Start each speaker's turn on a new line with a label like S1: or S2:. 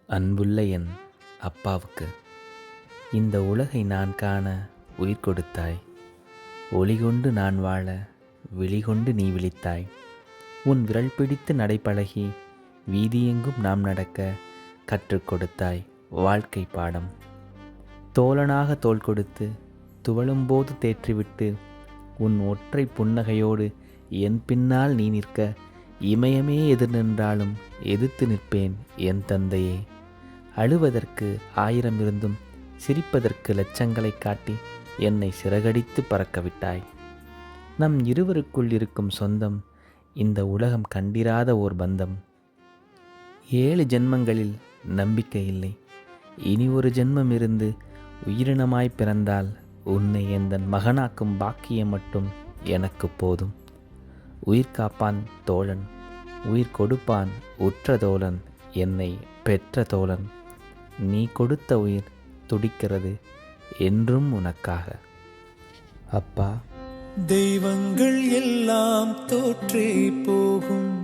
S1: அன்புள்ள என் அப்பாவுக்கு, இந்த உலகை நான் காண உயிர் கொடுத்தாய். ஒளி கொண்டு நான் வாழ விழிகொண்டு நீ விழித்தாய். உன் விரல் பிடித்து நடைபழகி வீதியெங்கும் நாம் நடக்க கற்றுக் கொடுத்தாய் வாழ்க்கை பாடம். தோழனாக தோள் கொடுத்து துவளும்போது தேற்றிவிட்டு உன் ஒற்றை புன்னகையோடு என் பின்னால் நீ நிற்க, இமயமே எதிர் நின்றாலும் எதிர்த்து நிற்பேன் என் தந்தையே. அழுவதற்கு 1000 இருந்தும் சிரிப்பதற்கு லட்சங்களை காட்டி என்னை சிறகடித்து பறக்க விட்டாய். நம் இருவருக்குள் இருக்கும் சொந்தம் இந்த உலகம் கண்டிராத ஓர் பந்தம். 7 ஜென்மங்களில் நம்பிக்கை இல்லை, இனி ஒரு ஜென்மம் இருந்து உயிரினமாய் பிறந்தால் உன்னை எந்தன் மகனாக்கும் பாக்கியம் மட்டும் எனக்கு போதும். உயிர் காப்பான் தோழன், உயிர் கொடுப்பான் உற்ற தோழன், என்னை பெற்ற தோழன். நீ கொடுத்த உயிர் துடிக்கிறது என்றும் உனக்காக. அப்பா.
S2: தெய்வங்கள் எல்லாம் தோற்றே போகும்,